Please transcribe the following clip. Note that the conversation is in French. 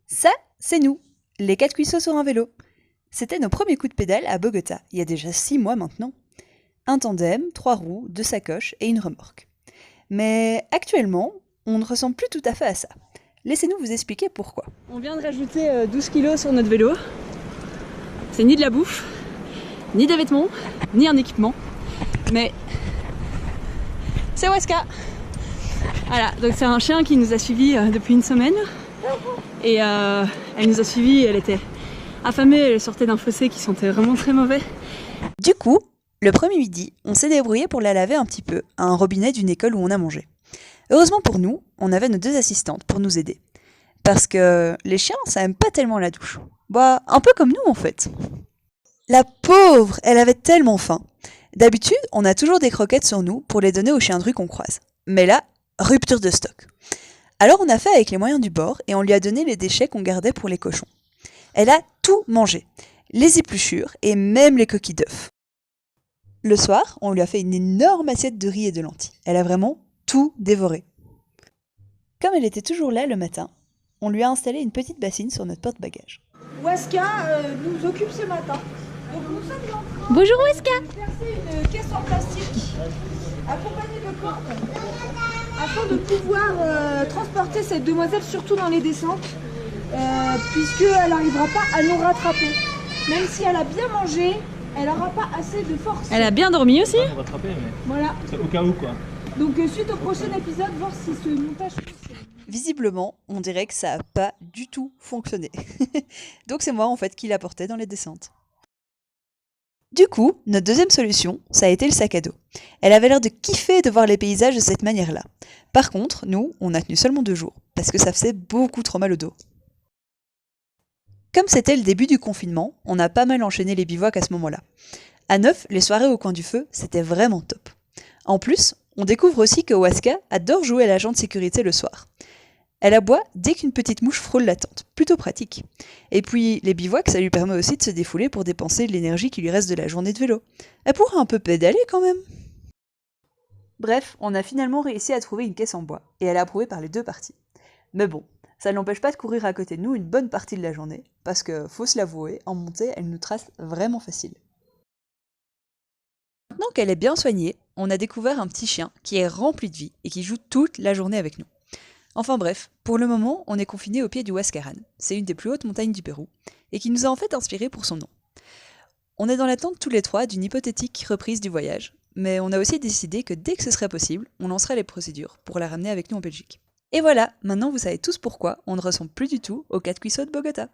Ça, c'est nous, les 4 cuissots sur un vélo. C'était nos premiers coups de pédale à Bogota, il y a déjà 6 mois maintenant. Un tandem, 3 roues, 2 sacoches et une remorque. Mais actuellement, on ne ressemble plus tout à fait à ça. Laissez-nous vous expliquer pourquoi. On vient de rajouter 12 kilos sur notre vélo. C'est ni de la bouffe, ni des vêtements, ni un équipement. Mais c'est Weska. Voilà, donc c'est un chien qui nous a suivis depuis une semaine. Et elle nous a suivis, elle était affamée, elle sortait d'un fossé qui sentait vraiment très mauvais. Du coup, le premier midi, on s'est débrouillé pour la laver un petit peu à un robinet d'une école où on a mangé. Heureusement pour nous, on avait nos 2 assistantes pour nous aider. Parce que les chiens, ça aime pas tellement la douche. Bah, un peu comme nous en fait. La pauvre, elle avait tellement faim. D'habitude, on a toujours des croquettes sur nous pour les donner aux chiens de rue qu'on croise. Mais là, rupture de stock. Alors on a fait avec les moyens du bord et on lui a donné les déchets qu'on gardait pour les cochons. Elle a tout mangé, les épluchures et même les coquilles d'œufs. Le soir, on lui a fait une énorme assiette de riz et de lentilles. Elle a vraiment tout dévoré. Comme elle était toujours là le matin, on lui a installé une petite bassine sur notre porte-bagages. Weska nous occupe ce matin. Donc nous sommes en train Bonjour Weska. de verser une caisse en plastique accompagnée de cordes afin de pouvoir transporter cette demoiselle surtout dans les descentes puisqu'elle n'arrivera pas à nous rattraper. Même si elle a bien mangé, elle n'aura pas assez de force. Elle a bien dormi aussi. Nous rattraper, mais Voilà. c'est au cas où quoi. Donc suite au prochain épisode, voir si ce montage fonctionne. Visiblement, on dirait que ça n'a pas du tout fonctionné. Donc c'est moi en fait qui la portais dans les descentes. Du coup, notre deuxième solution, ça a été le sac à dos. Elle avait l'air de kiffer de voir les paysages de cette manière-là. Par contre, nous, on a tenu seulement 2 jours, parce que ça faisait beaucoup trop mal au dos. Comme c'était le début du confinement, on a pas mal enchaîné les bivouacs à ce moment-là. À Neuf, les soirées au coin du feu, c'était vraiment top. En plus, on découvre aussi que Weska adore jouer à l'agent de sécurité le soir. Elle aboie dès qu'une petite mouche frôle la tente, plutôt pratique. Et puis, les bivouacs, ça lui permet aussi de se défouler pour dépenser l'énergie qui lui reste de la journée de vélo. Elle pourra un peu pédaler quand même. Bref, on a finalement réussi à trouver une caisse en bois, et elle est approuvée par les 2 parties. Mais bon, ça ne l'empêche pas de courir à côté de nous une bonne partie de la journée, parce que, faut se l'avouer, en montée, elle nous trace vraiment facile. Maintenant qu'elle est bien soignée, on a découvert un petit chien qui est rempli de vie et qui joue toute la journée avec nous. Enfin bref, pour le moment, on est confiné au pied du Huascarán, c'est une des plus hautes montagnes du Pérou, et qui nous a en fait inspiré pour son nom. On est dans l'attente tous les 3 d'une hypothétique reprise du voyage, mais on a aussi décidé que dès que ce serait possible, on lancerait les procédures pour la ramener avec nous en Belgique. Et voilà, maintenant vous savez tous pourquoi on ne ressemble plus du tout aux 4 cuissots de Bogota.